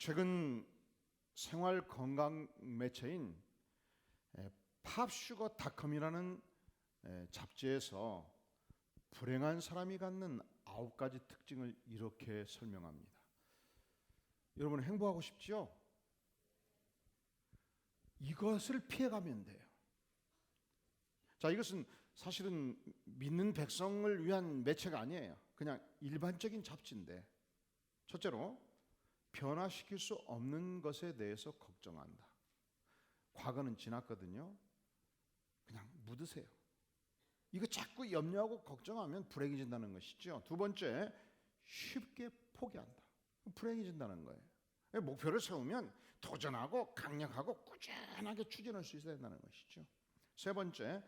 최근 생활 건강 매체인 팝슈거닷컴이라는 잡지에서 불행한 사람이 갖는 9가지 특징을 이렇게 설명합니다. 여러분 행복하고 싶지요? 이것을 피해가면 돼요. 자, 이것은 사실은 믿는 백성을 위한 매체가 아니에요. 그냥 일반적인 잡지인데, 첫째로 변화시킬 수 없는 것에 대해서 걱정한다. 과거는 지났거든요. 그냥 묻으세요. 이거 자꾸 염려하고 걱정하면 불행해진다는 것이죠. 두 번째, 쉽게 포기한다. 불행해진다는 거예요. 목표를 세우면 도전하고 강력하고 꾸준하게 추진할 수 있어야 된다는 것이죠. 세 번째,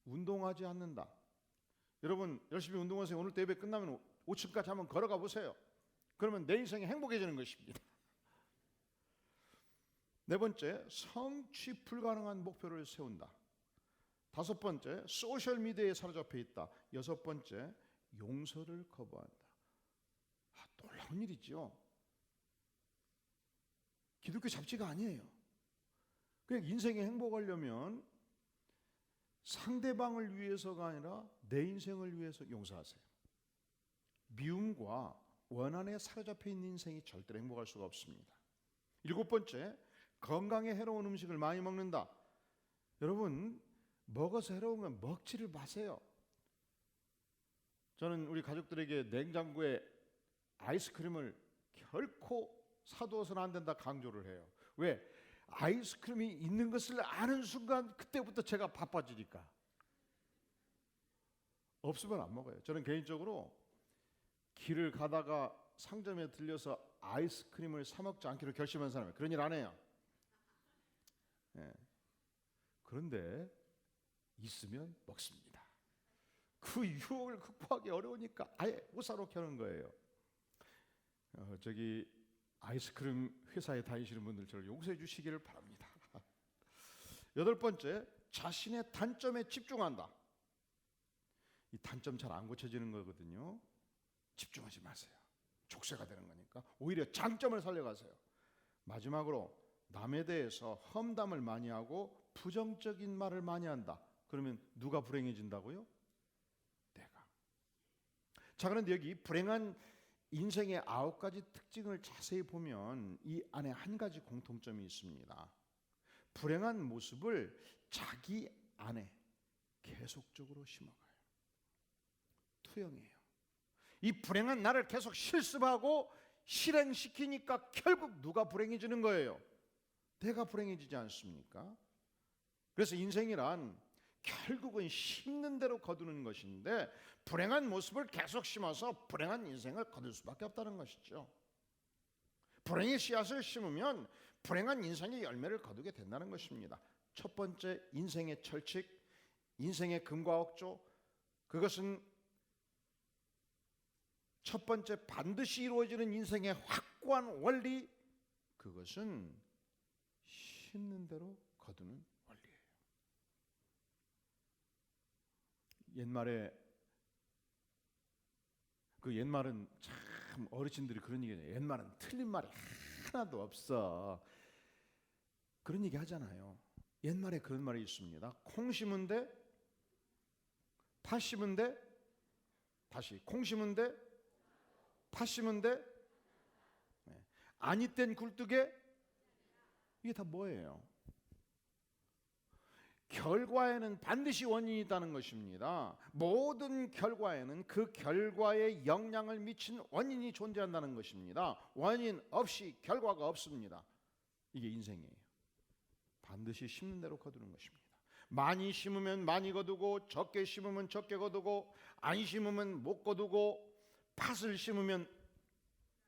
운동하지 않는다. 여러분 열심히 운동하세요. 오늘 또 예배 끝나면 5층까지 한번 걸어가 보세요. 그러면 내 인생이 행복해지는 것입니다. 네 번째, 성취 불가능한 목표를 세운다. 다섯 번째, 소셜미디어에 사로잡혀 있다. 여섯 번째, 용서를 거부한다. 놀라운 일이죠. 기독교 잡지가 아니에요. 그냥 인생에 행복하려면 상대방을 위해서가 아니라 내 인생을 위해서 용서하세요. 미움과 원한에 사로잡혀 있는 인생이 절대로 행복할 수가 없습니다. 일곱 번째, 건강에 해로운 음식을 많이 먹는다. 여러분 먹어서 해로운 건 먹지를 마세요. 저는 우리 가족들에게 냉장고에 아이스크림을 결코 사두어서는 안 된다 강조를 해요. 왜? 아이스크림이 있는 것을 아는 순간 그때부터 제가 바빠지니까. 없으면 안 먹어요. 저는 개인적으로 길을 가다가 상점에 들려서 아이스크림을 사 먹지 않기로 결심한 사람이에요. 그런 일 안 해요. 그런데 있으면 먹습니다. 그 유혹을 극복하기 어려우니까 아예 못 사놓게 하는 거예요. 저기 아이스크림 회사에 다니시는 분들 저를 용서해 주시기를 바랍니다. 여덟 번째, 자신의 단점에 집중한다. 이 단점 잘 안 고쳐지는 거거든요. 집중하지 마세요. 족쇄가 되는 거니까 오히려 장점을 살려가세요. 마지막으로 남에 대해서 험담을 많이 하고 부정적인 말을 많이 한다. 그러면 누가 불행해진다고요? 내가. 자, 그런데 여기 불행한 인생의 9가지 특징을 자세히 보면 이 안에 한 가지 공통점이 있습니다. 불행한 모습을 자기 안에 계속적으로 심어가요. 투영해요. 이 불행한 나를 계속 실습하고 실행시키니까 결국 누가 불행해지는 거예요? 내가 불행해지지 않습니까? 그래서 인생이란 결국은 심는 대로 거두는 것인데 불행한 모습을 계속 심어서 불행한 인생을 거둘 수밖에 없다는 것이죠. 불행의 씨앗을 심으면 불행한 인생의 열매를 거두게 된다는 것입니다. 첫 번째, 인생의 철칙, 인생의 금과 억조, 그것은 첫 번째 반드시 이루어지는 인생의 확고한 원리, 그것은 심는 대로 거두는 원리예요. 옛말은 참 어르신들이 그런 얘기해요. 옛말은 틀린 말이 하나도 없어. 그런 얘기 하잖아요. 옛말에 그런 말이 있습니다. 콩 심은 데, 팥 심은 데, 다시 콩 심은 데, 팥 심은 데, 아니 땐 굴뚝에, 이게 다 뭐예요? 결과에는 반드시 원인이 있다는 것입니다. 모든 결과에는 그 결과에 영향을 미친 원인이 존재한다는 것입니다. 원인 없이 결과가 없습니다. 이게 인생이에요. 반드시 심는 대로 거두는 것입니다. 많이 심으면 많이 거두고, 적게 심으면 적게 거두고, 안 심으면 못 거두고, 팥을 심으면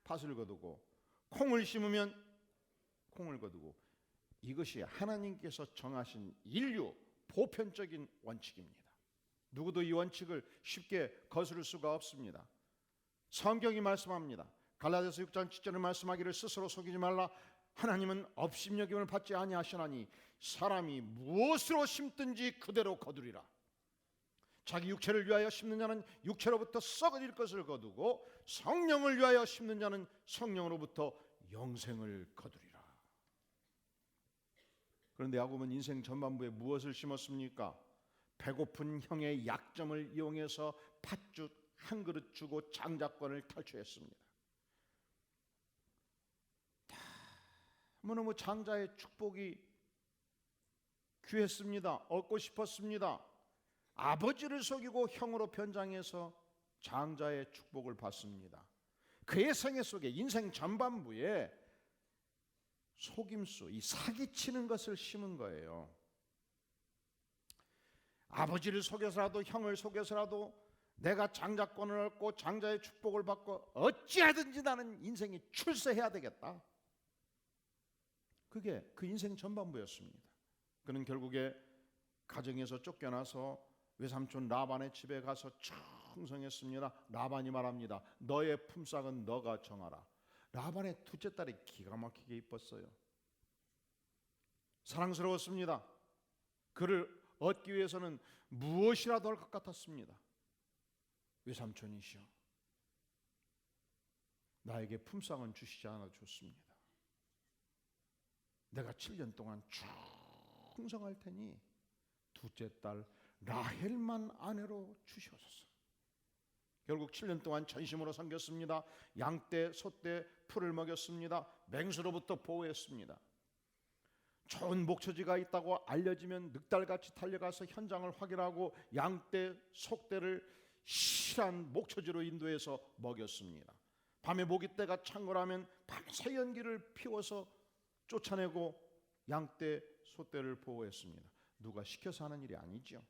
팥을 거두고, 콩을 심으면 콩을 거두고, 이것이 하나님께서 정하신 인류 보편적인 원칙입니다. 누구도 이 원칙을 쉽게 거스를 수가 없습니다. 성경이 말씀합니다. 갈라디아서 6장 7절에 말씀하기를 스스로 속이지 말라. 하나님은 업신여김을 받지 아니하시나니 사람이 무엇으로 심든지 그대로 거두리라. 자기 육체를 위하여 심는 자는 육체로부터 썩어질 것을 거두고 성령을 위하여 심는 자는 성령으로부터 영생을 거두리라. 그런데 야곱은 인생 전반부에 무엇을 심었습니까? 배고픈 형의 약점을 이용해서 팥죽 한 그릇 주고 장자권을 탈취했습니다. 너무너무 장자의 축복이 귀했습니다. 얻고 싶었습니다. 아버지를 속이고 형으로 변장해서 장자의 축복을 받습니다. 그의 생애 속에 인생 전반부에 속임수, 이 사기치는 것을 심은 거예요. 아버지를 속여서라도 형을 속여서라도 내가 장자권을 얻고 장자의 축복을 받고 어찌하든지 나는 인생이 출세해야 되겠다. 그게 그 인생 전반부였습니다. 그는 결국에 가정에서 쫓겨나서 외삼촌 라반의 집에 가서 충성했습니다. 라반이 말합니다. 너의 품삯은 너가 정하라. 라반의 둘째 딸이 기가 막히게 이뻤어요. 사랑스러웠습니다. 그를 얻기 위해서는 무엇이라도 할 것 같았습니다. 외삼촌이시여, 나에게 품삯은 주시지 않아 좋습니다. 내가 7년 동안 충성할 테니 둘째 딸 라헬만 아내로 주시옵소서. 결국 7년 동안 전심으로 섬겼습니다. 양떼, 소떼, 풀을 먹였습니다. 맹수로부터 보호했습니다. 좋은 목초지가 있다고 알려지면 늑달같이 달려가서 현장을 확인하고 양떼, 속떼를 실한 목초지로 인도해서 먹였습니다. 밤에 모기떼가 창궐하면 밤새 연기를 피워서 쫓아내고 양떼, 소떼를 보호했습니다. 누가 시켜서 하는 일이 아니죠.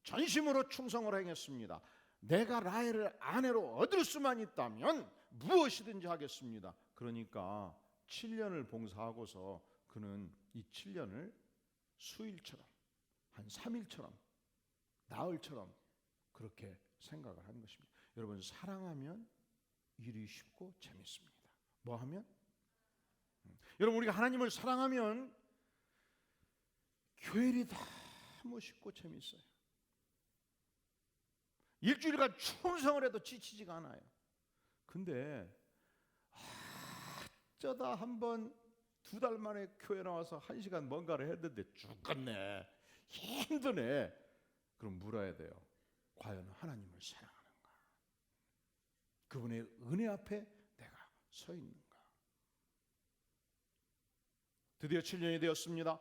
전심으로 충성을 행했습니다. 내가 라헬을 아내로 얻을 수만 있다면 무엇이든지 하겠습니다. 그러니까 7년을 봉사하고서 그는 이 7년을 수일처럼, 한 3일처럼, 나흘처럼 그렇게 생각을 한 것입니다. 여러분, 사랑하면 일이 쉽고 재밌습니다. 뭐 하면? 여러분, 우리가 하나님을 사랑하면 교회일이 너무 쉽고 재밌어요. 일주일간 충성을 해도 지치지가 않아요. 근데 어쩌다 한번 2달 만에 교회 나와서 1시간 뭔가를 했는데 죽겠네, 힘드네. 그럼 물어야 돼요. 과연 하나님을 사랑하는가? 그분의 은혜 앞에 내가 서 있는가? 드디어 7년이 되었습니다.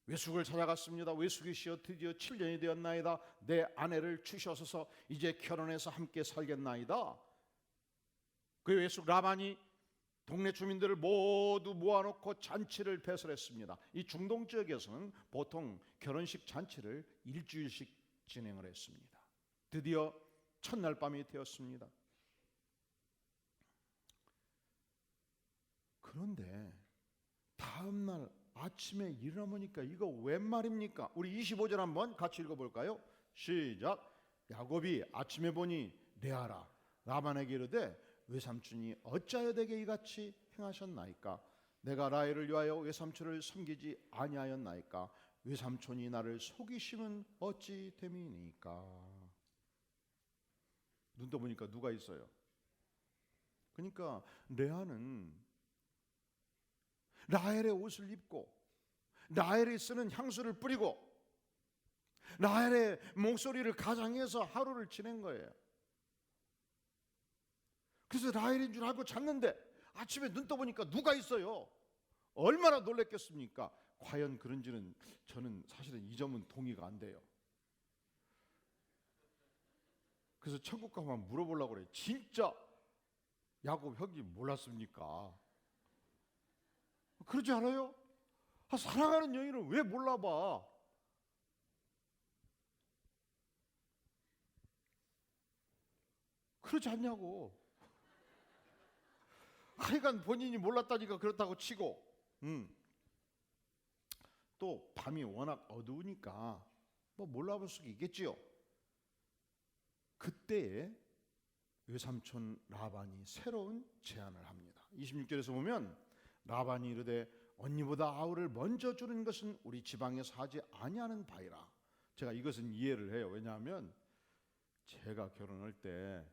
외숙을 찾아갔습니다. 외숙이시여, 드디어 7년이 되었나이다. 내 아내를 주셔서 이제 결혼해서 함께 살겠나이다. 그 외숙 라반이 동네 주민들을 모두 모아놓고 잔치를 배설했습니다. 이 중동 지역에서는 보통 결혼식 잔치를 일주일씩 진행을 했습니다. 드디어 첫날 밤이 되었습니다. 그런데 다음날 아침에 일어나보니까 이거 웬 말입니까? 우리 25절 한번 같이 읽어볼까요? 시작. 야곱이 아침에 보니 레아라 라반에게 이르되 외삼촌이 어찌하여 내게 이같이 행하셨나이까? 내가 라헬을 위하여 외삼촌을 섬기지 아니하였나이까? 외삼촌이 나를 속이심은 어찌 됨이니까? 눈 떠보니까 누가 있어요? 그러니까 레아는 라헬의 옷을 입고 라헬이 쓰는 향수를 뿌리고 라헬의 목소리를 가장해서 하루를 지낸 거예요. 그래서 라헬인 줄 알고 잤는데 아침에 눈 떠보니까 누가 있어요. 얼마나 놀랬겠습니까? 과연 그런지는 저는 사실은 이 점은 동의가 안 돼요. 그래서 천국 가면 물어보려고 그래요. 진짜 야곱 형이 몰랐습니까? 그러지 않아요? 사랑하는 여인을 왜 몰라봐? 그러지 않냐고. 하여간 본인이 몰랐다니까 그렇다고 치고 또 밤이 워낙 어두우니까 뭐 몰라볼 수 있겠지요. 그때에 외삼촌 라반이 새로운 제안을 합니다. 26절에서 보면 라반이 이르되 언니보다 아우를 먼저 주는 것은 우리 지방에서 하지 아니하는 바이라. 제가 이것은 이해를 해요. 왜냐하면 제가 결혼할 때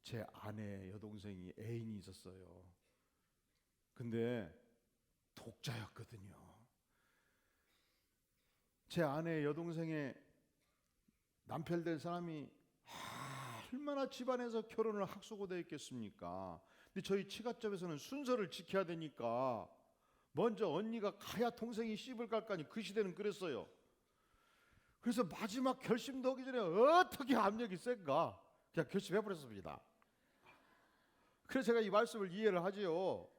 제 아내 여동생이 애인이 있었어요. 근데 독자였거든요. 제 아내 여동생의 남편 될 사람이 얼마나 집안에서 결혼을 학수고대 했겠습니까? 근데 저희 치갓집에서는 순서를 지켜야 되니까 먼저 언니가 가야 동생이 씹을 갈까니 그 시대는 그랬어요. 그래서 마지막 결심도 하기 전에 어떻게 압력이 센가 그냥 결심해버렸습니다. 그래서 제가 이 말씀을 이해를 하지요.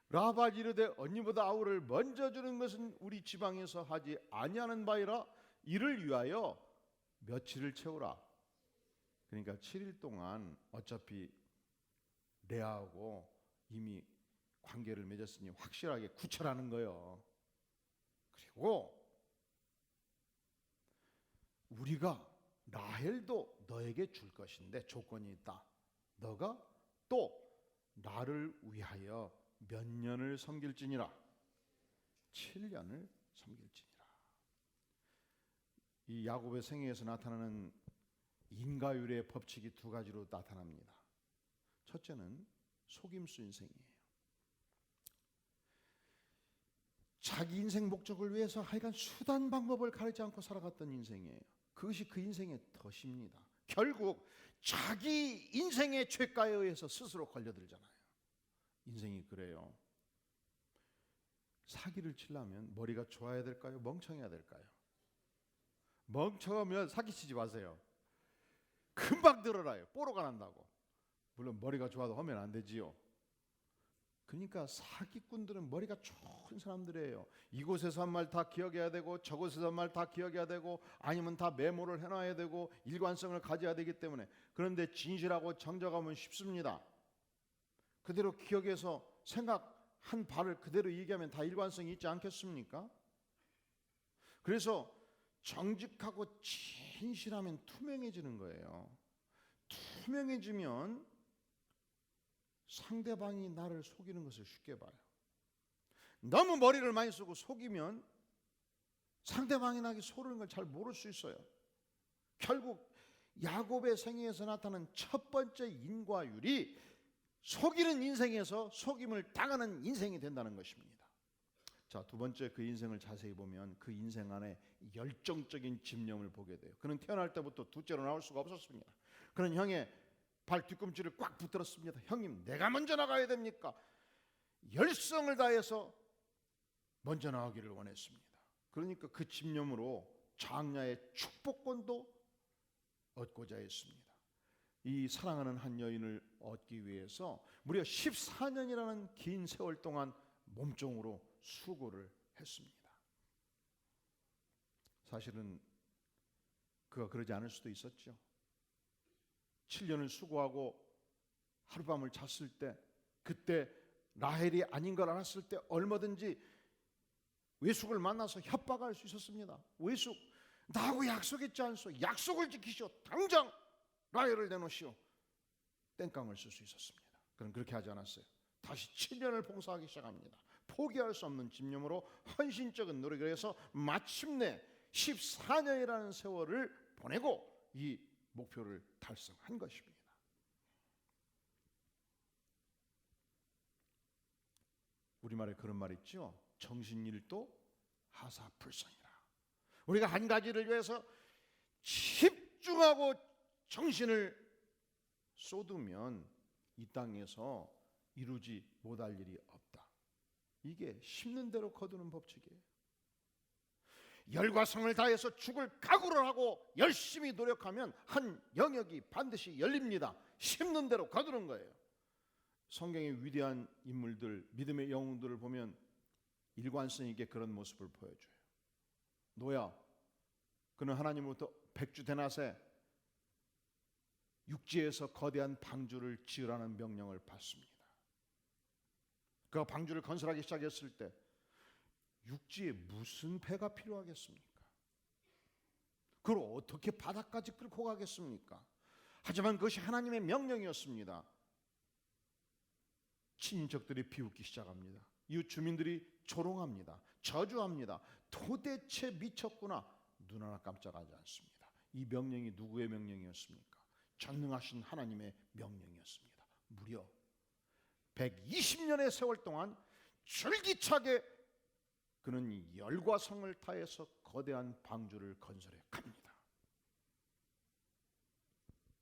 라합이 이르되 언니보다 아우를 먼저 주는 것은 우리 지방에서 하지 아니하는 바이라 이를 위하여 며칠을 채우라. 그러니까 7일 동안 어차피 레아하고 이미 관계를 맺었으니 확실하게 구철하는 거예요. 그리고 우리가 라헬도 너에게 줄 것인데 조건이 있다. 너가 또 나를 위하여 몇 년을 섬길지니라. 7년을 섬길지니라. 이 야곱의 생애에서 나타나는 인과율의 법칙이 두 가지로 나타납니다. 첫째는 속임수 인생이에요. 자기 인생 목적을 위해서 하여간 수단 방법을 가리지 않고 살아갔던 인생이에요. 그것이 그 인생의 덫입니다. 결국 자기 인생의 죄가에 의해서 스스로 걸려들잖아요. 인생이 그래요. 사기를 치려면 머리가 좋아야 될까요? 멍청해야 될까요? 멍청하면 사기치지 마세요. 금방 늘어나요. 뽀로가 난다고. 물론 머리가 좋아도 하면 안 되지요. 그러니까 사기꾼들은 머리가 좋은 사람들이에요. 이곳에서 한 말 다 기억해야 되고 저곳에서 한 말 다 기억해야 되고 아니면 다 메모를 해놔야 되고 일관성을 가져야 되기 때문에. 그런데 진실하고 정정하면 쉽습니다. 그대로 기억해서 생각한 바를 그대로 얘기하면 다 일관성이 있지 않겠습니까? 그래서 정직하고 진실하면 투명해지는 거예요. 투명해지면 상대방이 나를 속이는 것을 쉽게 봐요. 너무 머리를 많이 쓰고 속이면 상대방이 나에게 속이는 걸 잘 모를 수 있어요. 결국 야곱의 생애에서 나타나는 첫 번째 인과율이 속이는 인생에서 속임을 당하는 인생이 된다는 것입니다. 자, 두 번째 그 인생을 자세히 보면 그 인생 안에 열정적인 집념을 보게 돼요. 그는 태어날 때부터 둘째로 나올 수가 없었습니다. 그는 형의 발 뒤꿈치를 꽉 붙들었습니다. 형님, 내가 먼저 나가야 됩니까? 열성을 다해서 먼저 나가기를 원했습니다. 그러니까 그 집념으로 장야의 축복권도 얻고자 했습니다. 이 사랑하는 한 여인을 얻기 위해서 무려 14년이라는 긴 세월 동안 몸종으로 수고를 했습니다. 사실은 그가 그러지 않을 수도 있었죠. 7년을 수고하고 하룻밤을 잤을 때 그때 라헬이 아닌 걸 알았을 때 얼마든지 외숙을 만나서 협박할 수 있었습니다. 외숙, 나하고 약속했지 않소? 약속을 지키시오. 당장 라헬을 내놓으시오. 땡깡을 쓸 수 있었습니다. 그는 그렇게 하지 않았어요. 다시 7년을 봉사하기 시작합니다. 포기할 수 없는 집념으로 헌신적인 노력을 해서 마침내 14년이라는 세월을 보내고 이 목표를 달성한 것입니다. 우리말에 그런 말 있죠. 정신일도 하사불성이라. 우리가 한 가지를 위해서 집중하고 정신을 쏟으면 이 땅에서 이루지 못할 일이 없다. 이게 심는 대로 거두는 법칙이에요. 열과 성을 다해서 죽을 각오를 하고 열심히 노력하면 한 영역이 반드시 열립니다. 심는 대로 거두는 거예요. 성경의 위대한 인물들, 믿음의 영웅들을 보면 일관성 있게 그런 모습을 보여줘요. 노아, 그는 하나님으로부터 백주 대낮에 육지에서 거대한 방주를 지으라는 명령을 받습니다. 그 방주를 건설하기 시작했을 때 육지에 무슨 배가 필요하겠습니까? 그걸 어떻게 바다까지 끌고 가겠습니까? 하지만 그것이 하나님의 명령이었습니다. 친인척들이 비웃기 시작합니다. 이웃 주민들이 조롱합니다. 저주합니다. 도대체 미쳤구나. 눈 하나 깜짝하지 않습니다. 이 명령이 누구의 명령이었습니까? 전능하신 하나님의 명령이었습니다. 무려 120년의 세월 동안 줄기차게 그는 열과 성을 다해서 거대한 방주를 건설해 갑니다.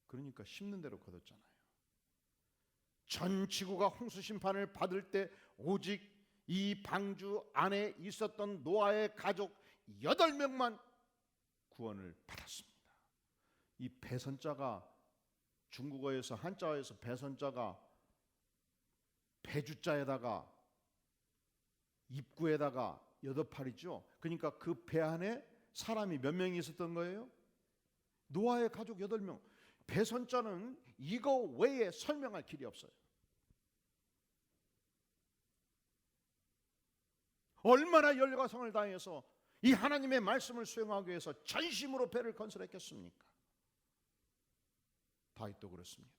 그러니까 심는 대로 거뒀잖아요. 전 지구가 홍수 심판을 받을 때 오직 이 방주 안에 있었던 노아의 가족 8명만 구원을 받았습니다. 이 배선자가 중국어에서 한자어에서 배선자가 배주자에다가 입구에다가 8팔이죠. 그러니까 그 배 안에 사람이 몇 명이 있었던 거예요? 노아의 가족 8명. 배선자는 이거 외에 설명할 길이 없어요. 얼마나 열과 성을 다해서 이 하나님의 말씀을 수행하기 위해서 전심으로 배를 건설했겠습니까? 다윗도 그렇습니다.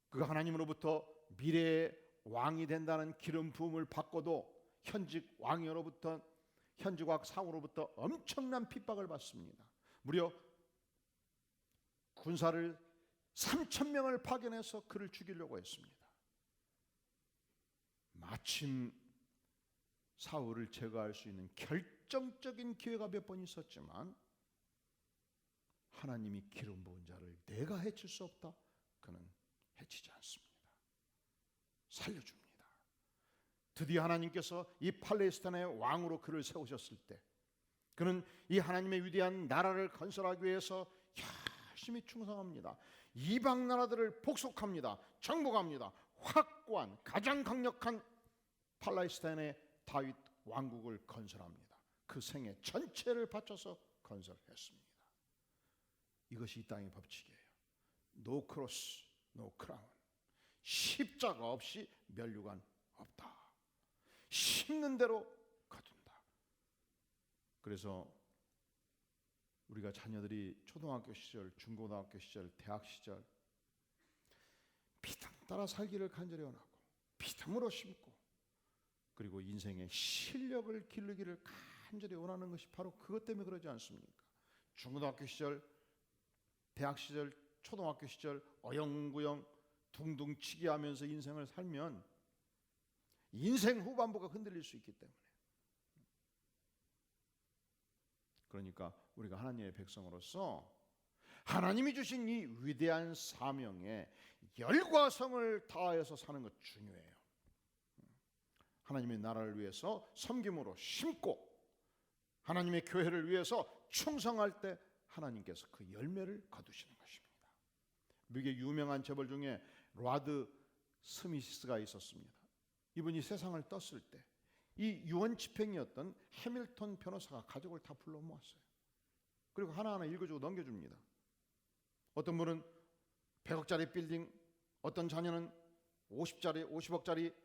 그가 하나님으로부터 미래의 왕이 된다는 기름 부음을 받고도 현직 왕으로부터 현직왕 사울로부터 엄청난 핍박을 받습니다. 무려 군사를 3,000명을 파견해서 그를 죽이려고 했습니다. 마침 사울을 제거할 수 있는 결정적인 기회가 몇 번 있었지만 하나님이 기름 부은 자를 내가 해칠 수 없다. 그는 해치지 않습니다. 살려줍니다. 드디어 하나님께서 이 팔레스타인의 왕으로 그를 세우셨을 때 그는 이 하나님의 위대한 나라를 건설하기 위해서 열심히 충성합니다. 이방 나라들을 복속합니다. 정복합니다. 확고한 가장 강력한 팔레스타인의 다윗 왕국을 건설합니다. 그 생애 전체를 바쳐서 건설했습니다. 이것이 이 땅의 법칙이에요. No cross, no crown. 십자가 없이 면류관 없다. 심는 대로 거둔다. 그래서 우리가 자녀들이 초등학교 시절, 중고등학교 시절, 대학 시절 믿음 따라 살기를 간절히 원하고 믿음으로 심고 그리고 인생의 실력을 기르기를 간절히 원하는 것이 바로 그것 때문에 그러지 않습니까? 중고등학교 시절, 대학 시절, 초등학교 시절 어영부영 둥둥치기 하면서 인생을 살면 인생 후반부가 흔들릴 수 있기 때문에 그러니까 우리가 하나님의 백성으로서 하나님이 주신 이 위대한 사명에 열과 성을 다하여서 사는 것 중요해요. 하나님의 나라를 위해서 섬김으로 심고 하나님의 교회를 위해서 충성할 때 하나님께서 그 열매를 거두시는 것입니다. 미국의 유명한 재벌 중에 라드 스미스가 있었습니다. 이분이 세상을 떴을 때 이 유언 집행이었던 해밀턴 변호사가 가족을 다 불러 모았어요. 그리고 하나하나 읽어주고 넘겨줍니다. 어떤 분은 100억짜리 빌딩, 어떤 자녀는 50억짜리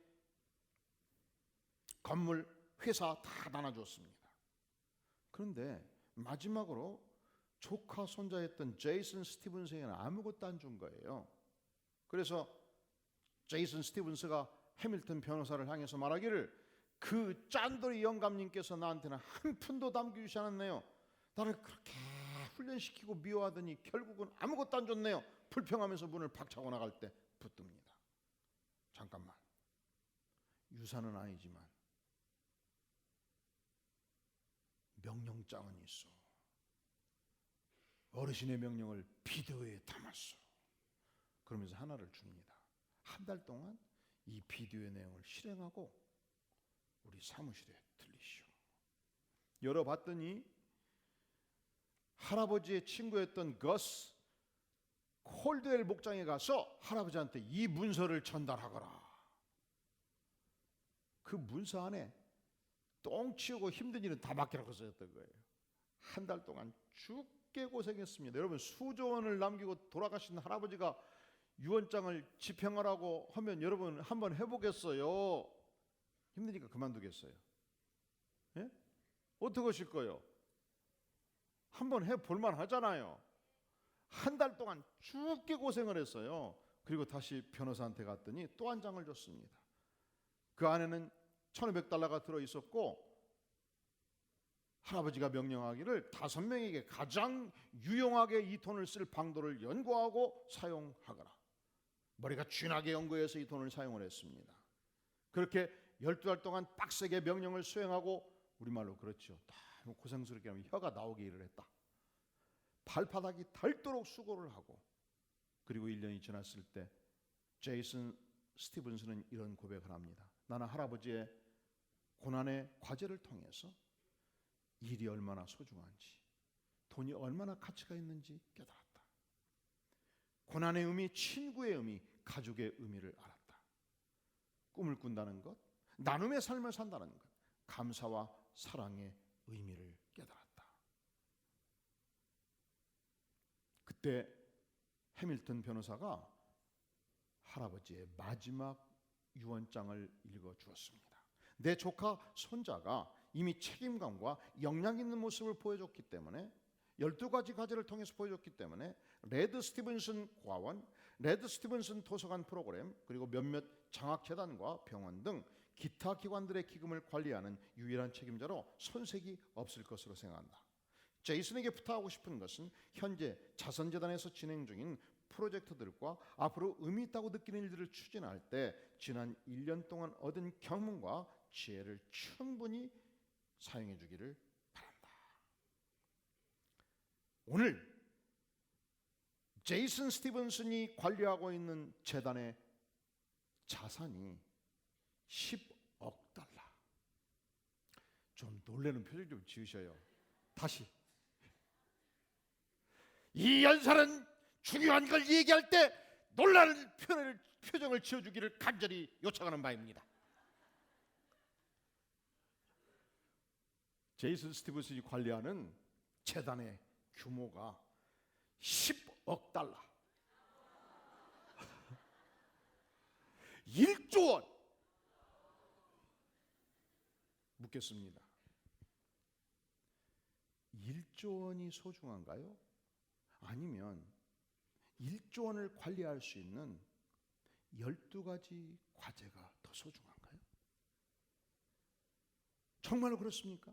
건물, 회사 다 나눠줬습니다. 그런데 마지막으로 조카 손자였던 제이슨 스티븐스에게는 아무것도 안 준 거예요. 그래서 제이슨 스티븐스가 해밀턴 변호사를 향해서 말하기를 그 짠돌이 영감님께서 나한테는 한 푼도 남겨주지 않았네요. 나를 그렇게 훈련시키고 미워하더니 결국은 아무것도 안 줬네요. 불평하면서 문을 박차고 나갈 때 붙듭니다. 잠깐만, 유산은 아니지만 명령장은 있어. 어르신의 명령을 비디오에 담았어. 그러면서 하나를 줍니다. 한 달 동안 이 비디오의 내용을 실행하고 우리 사무실에 들리시오. 열어봤더니 할아버지의 친구였던 거스 콜드웰 목장에 가서 할아버지한테 이 문서를 전달하거라. 그 문서 안에 똥 치우고 힘든 일은 다 맡기라고 써였던 거예요. 한 달 동안 죽게 고생했습니다. 여러분, 수조 원을 남기고 돌아가신 할아버지가 유언장을 집행하라고 하면 여러분 한번 해보겠어요? 힘드니까 그만두겠어요? 예? 어떻게 하실 거예요? 한번 해볼만 하잖아요. 한 달 동안 죽게 고생을 했어요. 그리고 다시 변호사한테 갔더니 또 한 장을 줬습니다. 그 안에는 $1,500가 들어있었고 할아버지가 명령하기를 5명에게 가장 유용하게 이 돈을 쓸 방도를 연구하고 사용하거라. 머리가 쥐나게 연구해서 이 돈을 사용을 했습니다. 그렇게 12달 동안 빡세게 명령을 수행하고, 우리말로 그렇죠, 너무 고생스럽게 하면 혀가 나오게 일을 했다. 발바닥이 닳도록 수고를 하고, 그리고 1년이 지났을 때 제이슨 스티븐스는 이런 고백을 합니다. 나는 할아버지의 고난의 과제를 통해서 일이 얼마나 소중한지, 돈이 얼마나 가치가 있는지 깨달았다. 고난의 의미, 친구의 의미, 가족의 의미를 알았다. 꿈을 꾼다는 것, 나눔의 삶을 산다는 것, 감사와 사랑의 의미를 깨달았다. 그때 해밀턴 변호사가 할아버지의 마지막 유언장을 읽어주었습니다. 내 조카 손자가 이미 책임감과 역량 있는 모습을 보여줬기 때문에, 12가지 과제를 통해서 보여줬기 때문에 레드 스티븐슨 고아원, 레드 스티븐슨 도서관 프로그램, 그리고 몇몇 장학재단과 병원 등 기타 기관들의 기금을 관리하는 유일한 책임자로 손색이 없을 것으로 생각한다. 제이슨에게 부탁하고 싶은 것은 현재 자선재단에서 진행 중인 프로젝트들과 앞으로 의미 있다고 느끼는 일들을 추진할 때 지난 1년 동안 얻은 경험과 지혜를 충분히 사용해 주기를 바란다. 오늘 제이슨 스티븐슨이 관리하고 있는 재단의 자산이 10억 달러. 좀 놀라는 표정 좀 지으셔요. 다시. 이 연설은 중요한 걸 얘기할 때 놀라는 표정을 지어주기를 간절히 요청하는 바입니다. 제이슨 스티븐슨이 관리하는 재단의 규모가 10억 달러. 1조 원. 묻겠습니다. 1조 원이 소중한가요? 아니면 1조 원을 관리할 수 있는 12가지 과제가 더 소중한가요? 정말로 그렇습니까?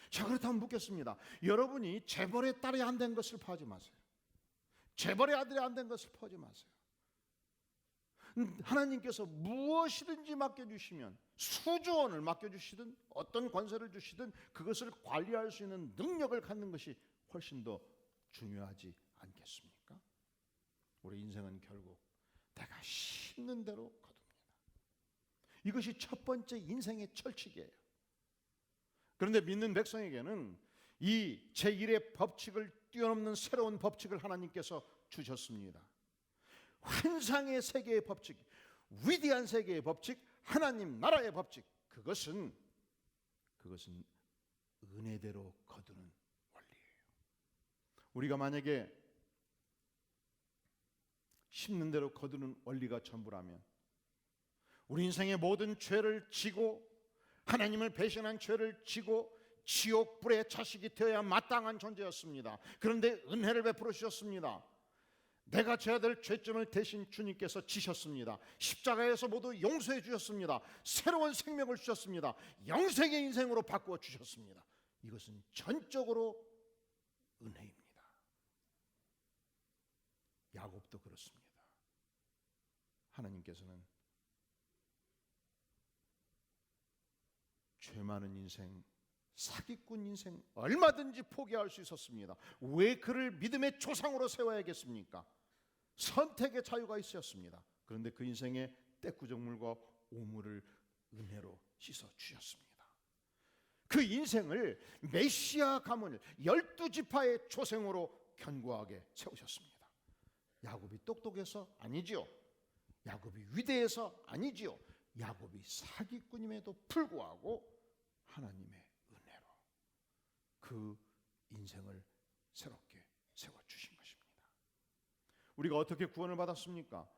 자, 그렇다면 묻겠습니다. 여러분이 재벌의 딸이 안 된 것을 퍼하지 마세요. 재벌의 아들이 안 된 것을 퍼하지 마세요. 하나님께서 무엇이든지 맡겨주시면, 수조 원을 맡겨주시든 어떤 권세를 주시든 그것을 관리할 수 있는 능력을 갖는 것이 훨씬 더 중요하지 않겠습니까? 우리 인생은 결국 내가 심는 대로 거둡니다. 이것이 첫 번째 인생의 철칙이에요. 그런데 믿는 백성에게는 이 제1의 법칙을 뛰어넘는 새로운 법칙을 하나님께서 주셨습니다. 환상의 세계의 법칙, 위대한 세계의 법칙, 하나님 나라의 법칙, 그것은 은혜대로 거두는 원리예요. 우리가 만약에 심는 대로 거두는 원리가 전부라면, 우리 인생의 모든 죄를 지고 하나님을 배신한 죄를 지고 지옥 불의 자식이 되어야 마땅한 존재였습니다. 그런데 은혜를 베풀어 주셨습니다. 내가 져야 될 죄점을 대신 주님께서 지셨습니다. 십자가에서 모두 용서해 주셨습니다. 새로운 생명을 주셨습니다. 영생의 인생으로 바꾸어 주셨습니다. 이것은 전적으로 은혜입니다. 야곱도 그렇습니다. 하나님께서는 죄 많은 인생, 사기꾼 인생 얼마든지 포기할 수 있었습니다. 왜 그를 믿음의 조상으로 세워야겠습니까? 선택의 자유가 있었습니다. 그런데 그 인생의 떼꾸정물과 오물을 은혜로 씻어 주셨습니다. 그 인생을 메시아 가문을 12지파의 조상으로 견고하게 세우셨습니다. 야곱이 똑똑해서 아니지요. 야곱이 위대해서 아니지요. 야곱이 사기꾼임에도 불구하고 하나님의 은혜로 그 인생을 새롭게 세워주신 것입니다. 우리가 어떻게 구원을 받았습니까?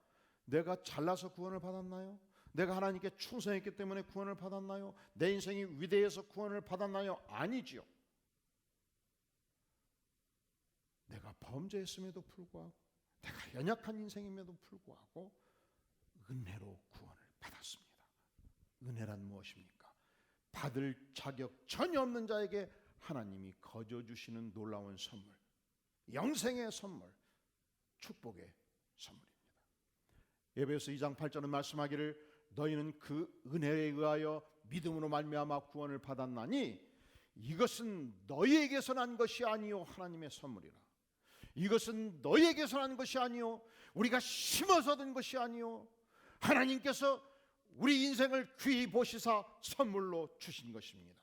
내가 잘나서 구원을 받았나요? 내가 하나님께 충성했기 때문에 구원을 받았나요? 내 인생이 위대해서 구원을 받았나요? 아니지요. 내가 범죄했음에도 불구하고, 내가 연약한 인생임에도 불구하고 은혜로 구원을 받았습니다. 은혜란 무엇입니까? 받을 자격 전혀 없는 자에게 하나님이 거저 주시는 놀라운 선물, 영생의 선물, 축복의 선물입니다. 에베소 2장 8절은 말씀하기를 너희는 그 은혜에 의하여 믿음으로 말미암아 구원을 받았나니 이것은 너희에게서 난 것이 아니요 하나님의 선물이라. 이것은 너희에게서 난 것이 아니요 우리가 심어서 얻은 것이 아니요 하나님께서 우리 인생을 귀히 보시사 선물로 주신 것입니다.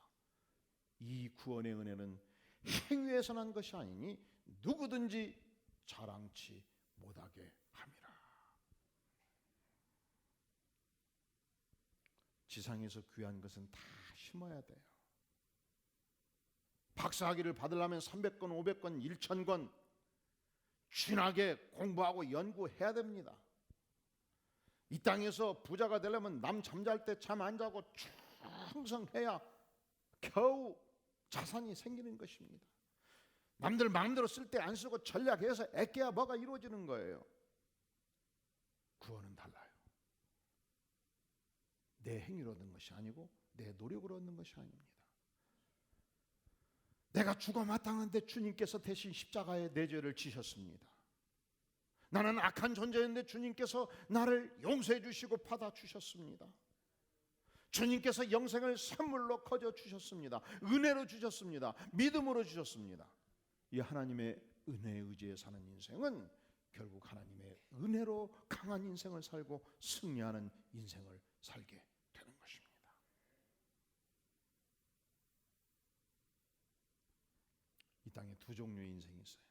이 구원의 은혜는 행위에서 난 것이 아니니 누구든지 자랑치 못하게 함이라. 지상에서 귀한 것은 다 심어야 돼요. 박사학위를 받으려면 300권, 500권, 1000권 진하게 공부하고 연구해야 됩니다. 이 땅에서 부자가 되려면 남 잠잘 때 잠 안 자고 충성해야 겨우 자산이 생기는 것입니다. 남들 마음대로 쓸 때 안 쓰고 전략해서 애껴야 뭐가 이루어지는 거예요. 구원은 달라요. 내 행위로 얻는 것이 아니고 내 노력으로 얻는 것이 아닙니다. 내가 죽어 마땅한데 주님께서 대신 십자가에 내 죄를 지셨습니다. 나는 악한 존재였는데 주님께서 나를 용서해 주시고 받아 주셨습니다. 주님께서 영생을 선물로 거저 주셨습니다. 은혜로 주셨습니다. 믿음으로 주셨습니다. 이 하나님의 은혜에 의지해 사는 인생은 결국 하나님의 은혜로 강한 인생을 살고 승리하는 인생을 살게 되는 것입니다. 이 땅에 두 종류의 인생이 있어요.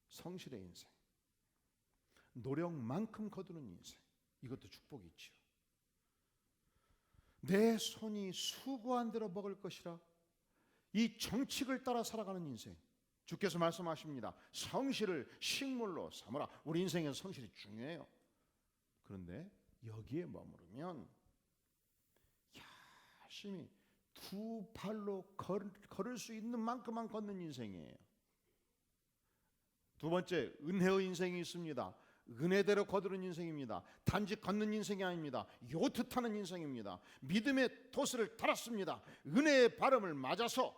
성실의 인생, 노력만큼 거두는 인생. 이것도 축복이 있지요. 내 손이 수고한 대로 먹을 것이라 이 정칙을 따라 살아가는 인생. 주께서 말씀하십니다. 성실을 식물로 삼으라. 우리 인생에서 성실이 중요해요. 그런데 여기에 머무르면 열심히 두 발로 걸을 수 있는 만큼만 걷는 인생이에요. 두 번째, 은혜의 인생이 있습니다. 은혜대로 거두는 인생입니다. 단지 걷는 인생이 아닙니다. 요트 타는 인생입니다. 믿음의 토스를 달았습니다. 은혜의 바람을 맞아서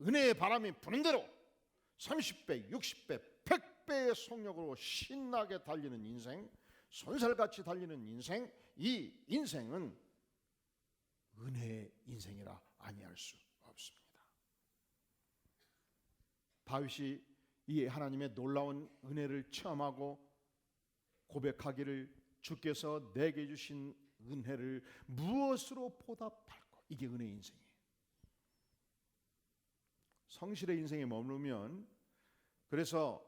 은혜의 바람이 부는 대로 30배, 60배, 100배의 속력으로 신나게 달리는 인생, 손살같이 달리는 인생. 이 인생은 은혜의 인생이라 아니할 수 없습니다. 다윗이 이 하나님의 놀라운 은혜를 체험하고 고백하기를 주께서 내게 주신 은혜를 무엇으로 보답할까? 이게 은혜의 인생이에요. 성실의 인생에 머무르면, 그래서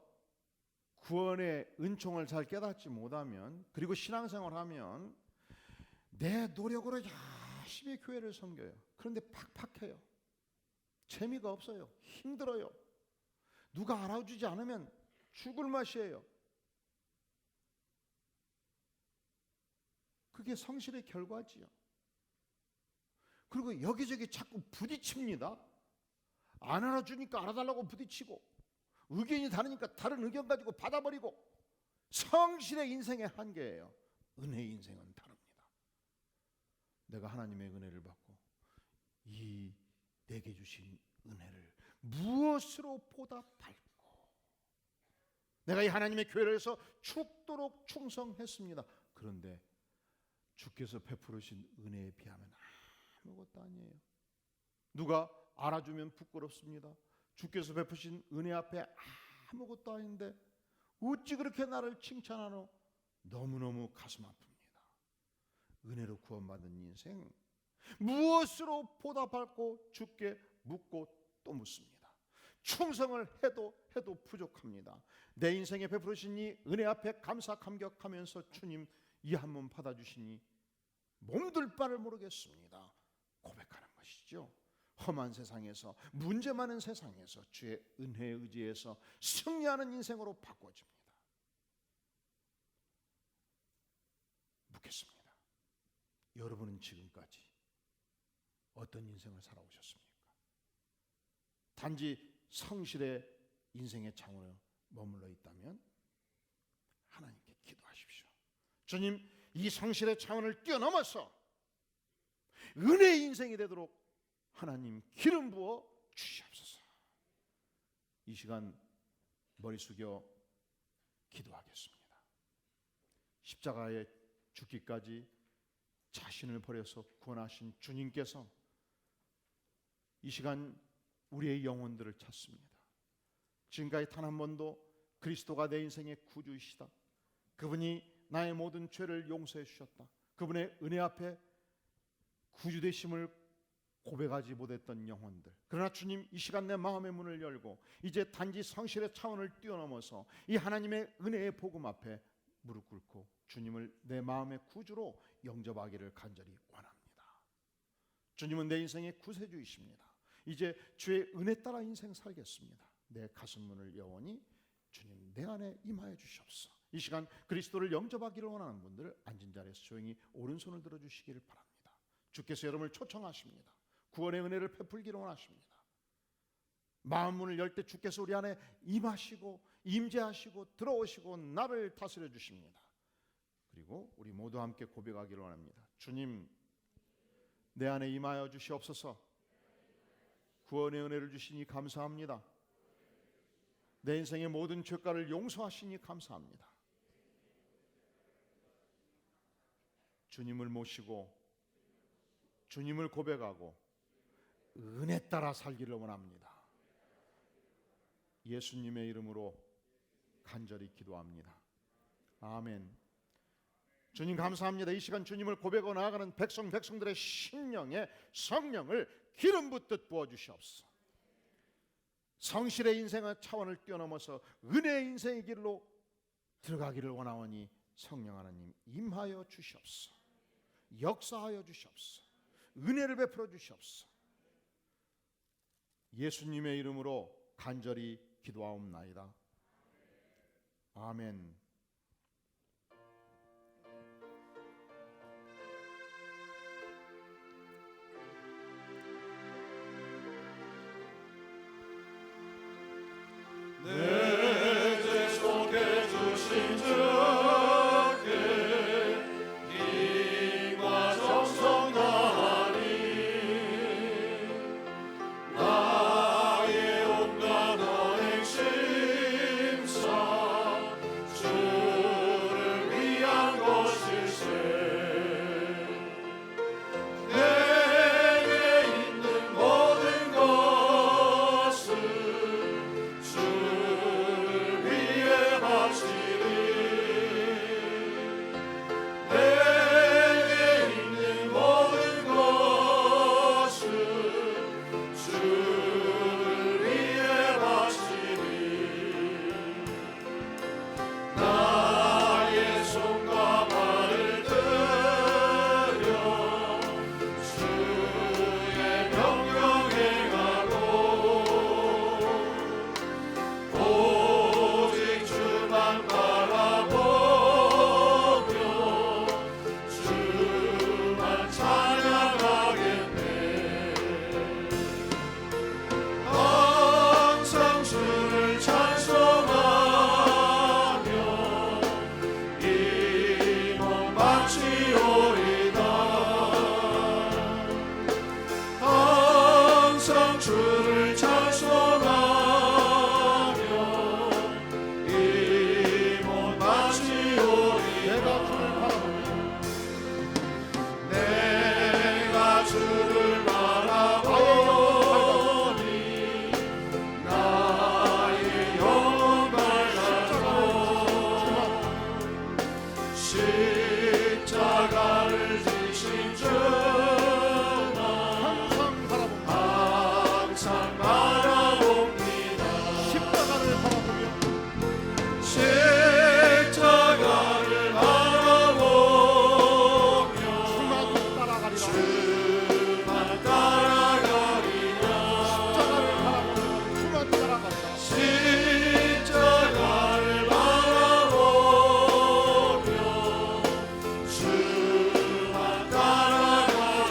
구원의 은총을 잘 깨닫지 못하면, 그리고 신앙생활을 하면 내 노력으로 열심히 교회를 섬겨요. 그런데 팍팍해요. 재미가 없어요. 힘들어요. 누가 알아주지 않으면 죽을 맛이에요. 그게 성실의 결과지요. 그리고 여기저기 자꾸 부딪힙니다. 안 알아주니까 알아달라고 부딪히고, 의견이 다르니까 다른 의견 가지고 받아버리고. 성실의 인생의 한계예요. 은혜의 인생은 다릅니다. 내가 하나님의 은혜를 받고 이 내게 주신 은혜를 무엇으로 보답할까? 내가 이 하나님의 교회를 해서 죽도록 충성했습니다. 그런데 주께서 베풀으신 은혜에 비하면 아무것도 아니에요. 누가 알아주면 부끄럽습니다. 주께서 베푸신 은혜 앞에 아무것도 아닌데 어찌 그렇게 나를 칭찬하노? 너무너무 가슴 아픕니다. 은혜로 구원받은 인생 무엇으로 보답할까? 주께 묻고 또 묻습니다. 충성을 해도 부족합니다. 내 인생에 베푸신 이 은혜 앞에 감사 감격하면서 주님 이 한 몸 받아주시니 몸둘 바를 모르겠습니다. 고백하는 것이죠. 험한 세상에서, 문제 많은 세상에서 주의 은혜에 의지해서 승리하는 인생으로 바꿔집니다. 묻겠습니다. 여러분은 지금까지 어떤 인생을 살아오셨습니까? 단지 성실의 인생의 창으로 머물러 있다면 하나님께 기도하십시오. 주님, 이 성실의 차원을 뛰어넘어서 은혜의 인생이 되도록 하나님 기름 부어 주시옵소서. 이 시간 머리 숙여 기도하겠습니다. 십자가에 죽기까지 자신을 버려서 구원하신 주님께서 이 시간 우리의 영혼들을 찾습니다. 지금까지 단 한 번도 그리스도가 내 인생의 구주이시다, 그분이 나의 모든 죄를 용서해 주셨다, 그분의 은혜 앞에 구주되심을 고백하지 못했던 영혼들, 그러나 주님 이 시간 내 마음의 문을 열고 이제 단지 성실의 차원을 뛰어넘어서 이 하나님의 은혜의 복음 앞에 무릎 꿇고 주님을 내 마음의 구주로 영접하기를 간절히 원합니다. 주님은 내 인생의 구세주이십니다. 이제 주의 은혜 따라 인생 살겠습니다. 내 가슴 문을 영원히 주님 내 안에 임하여 주시옵소서. 이 시간 그리스도를 영접하기를 원하는 분들 앉은 자리에서 조용히 오른손을 들어주시기를 바랍니다. 주께서 여러분을 초청하십니다. 구원의 은혜를 베풀기를 원하십니다. 마음 문을 열 때 주께서 우리 안에 임하시고 임재하시고 들어오시고 나를 다스려 주십니다. 그리고 우리 모두 함께 고백하기를 원합니다. 주님, 내 안에 임하여 주시옵소서. 구원의 은혜를 주시니 감사합니다. 내 인생의 모든 죄가를 용서하시니 감사합니다. 주님을 모시고 주님을 고백하고 은혜 따라 살기를 원합니다. 예수님의 이름으로 간절히 기도합니다. 아멘. 주님 감사합니다. 이 시간 주님을 고백하고 나아가는 백성들의 심령에 성령을 기름 붓듯 부어주시옵소서. 성실의 인생의 차원을 뛰어넘어서 은혜의 인생의 길로 들어가기를 원하오니 성령 하나님 임하여 주시옵소서. 역사하여 주시옵소서. 은혜를 베풀어 주시옵소서. 예수님의 이름으로 간절히 기도하옵나이다. 아멘. 내 죄 속에 주신 주께 힘과 정성 다하니 나의 온갖 언행 심사 주를 위한 것일세. 내게 있는 모든 것을 주를 위해 바치리. 내게 있는 모든 것을 주를 위해 바치리. 나의 손과 발을 들여 주의 명령 행하고 오직 주만 바라보며 주만 찬양하겠네. 항상 주를 찬송하며 이 몸 바치오리다. 항상 주를 찬송하며 이 몸 바치오리다. 내가 주를 바라보니 나의 영혼 밝아져. 십자가를 지신 주만 항상 바라봅니다. 항상 바라봅니다. 십자가를 바라보며 십자가를 바라보며 주만 따라가리라. 주만 따라가리라. 십자가를 바라보며 주만 따라가리라. 십자가를 바라보며 주만 따라가리라.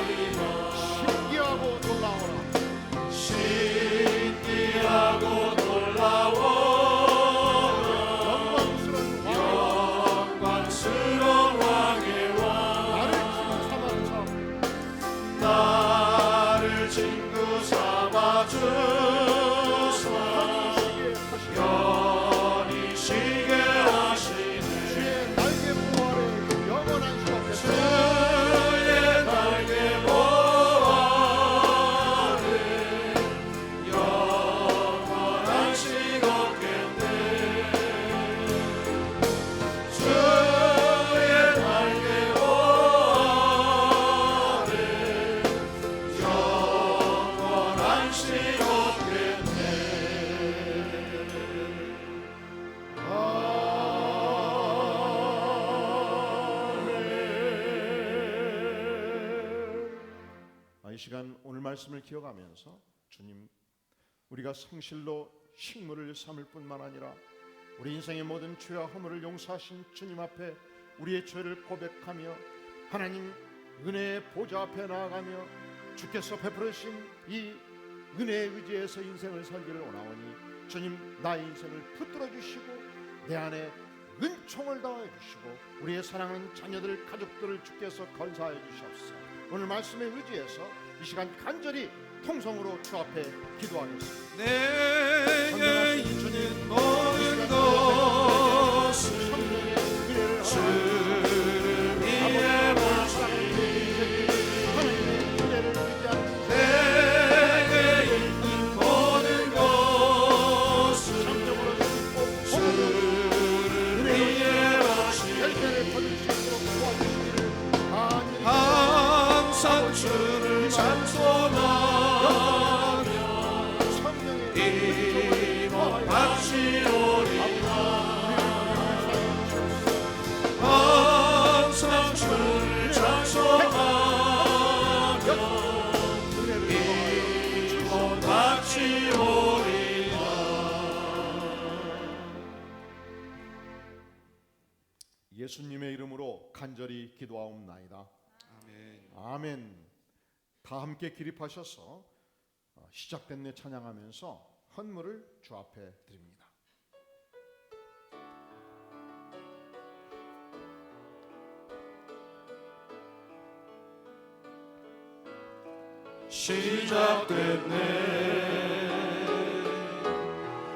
이 시간 오늘 말씀을 기억하면서 주님, 우리가 성실로 식물을 삼을 뿐만 아니라 우리 인생의 모든 죄와 허물을 용서하신 주님 앞에 우리의 죄를 고백하며 하나님 은혜의 보좌 앞에 나아가며 주께서 베풀으신 이 은혜에 의지해서 인생을 살기를 원하오니 주님, 나의 인생을 붙들어 주시고 내 안에 은총을 더해 주시고 우리의 사랑하는 자녀들, 가족들을 주께서 건사해 주시옵소서. 오늘 말씀에 의지해서 이 시간 간절히 통성으로 주 앞에 기도하겠습니다. 내게 있는 모든 것을 성령의 은혜를 주를 위해 바치리. 하나님의 은혜를 의지하는 내게 있는 모든 것을 성령으로 주시고 주를 위해 바치리. 열매를 거둘 수 있도록 도와주시기를 간절히 항상 주를 찬송하며 성령의 이모 바치오리라. 항상 주를 찬송하며 이모 바치오리라. 예수님의 이름으로 간절히 기도하옵나이다. 아멘. 아멘. 다 함께 기립하셔서 시작된 내 찬양하면서 헌물을 주 앞에 드립니다. 시작됐네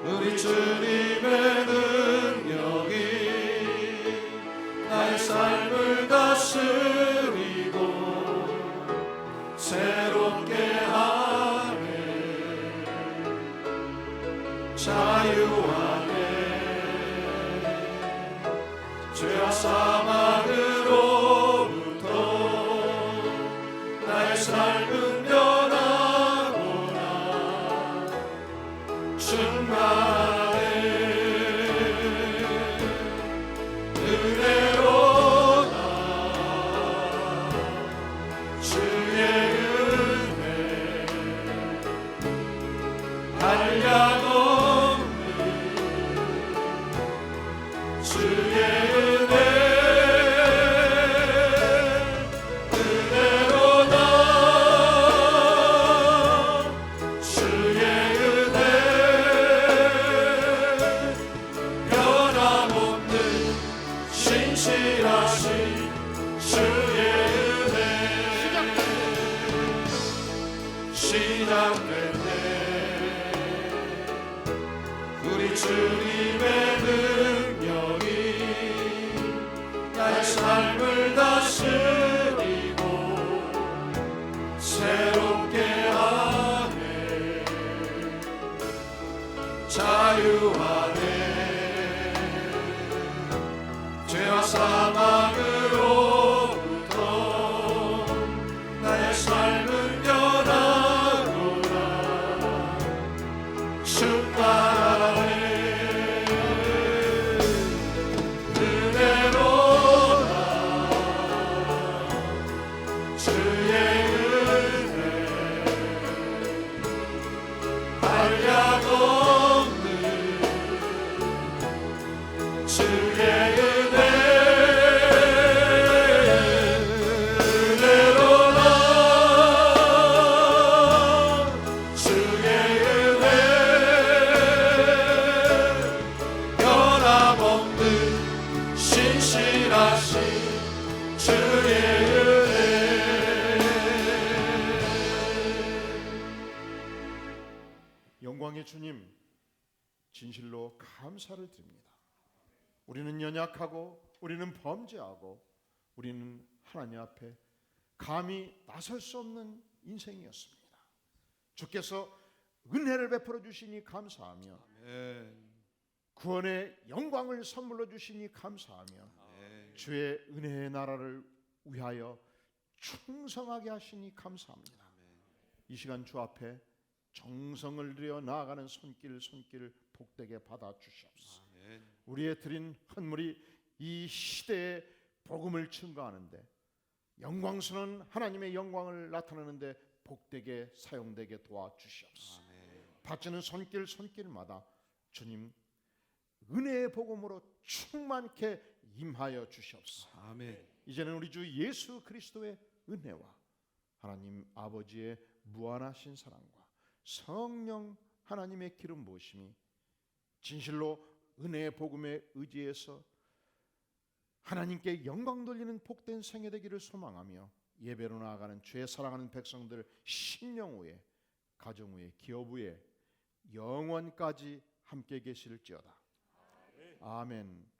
우리 주님의 능력이 나의 삶을 다스리고 새롭게 하네. 자유하네. 죄와 사망으로부터 나의 삶은 변하구나. 충만해. 은혜로다. 주의 은혜 한량없는 주의 은혜 은혜로다. 주의 은혜 변함없는 신실하신 주의 은혜 시작됐네 우리 주님의 능력이 나의 삶을 다스리고 새롭게 하네. 자유하네. 죄와 사망으로부터 나의 삶은 변하구나. 충만해. 은혜로다. 주의 은혜 한량없는 주의 은혜 은혜로다. 주의 은혜 변함없는 신실하신 주의 은혜. 영광의 주님, 진실로 감사를 드립니다. 우리는 연약하고 우리는 범죄하고 우리는 하나님 앞에 감히 나설 수 없는 인생이었습니다. 주께서 은혜를 베풀어 주시니 감사하며 구원의 영광을 선물로 주시니 감사하며 주의 은혜의 나라를 위하여 충성하게 하시니 감사합니다. 이 시간 주 앞에 정성을 들여 나아가는 손길 복되게 받아 주시옵소서. 우리의 드린 헌물이 이 시대에 복음을 증거하는데 영광스러운 하나님의 영광을 나타내는데 복되게 사용되게 도와주시옵소서. 받치는 손길마다 주님 은혜의 복음으로 충만케 임하여 주시옵소서. 아멘. 이제는 우리 주 예수 그리스도의 은혜와 하나님 아버지의 무한하신 사랑과 성령 하나님의 기름 부으심이 진실로 은혜의 복음에 의지해서 하나님께 영광 돌리는 복된 생애 되기를 소망하며 예배로 나아가는 주의 사랑하는 백성들 심령 후에 가정 후에 기업 후에 영원까지 함께 계실지어다. 아멘.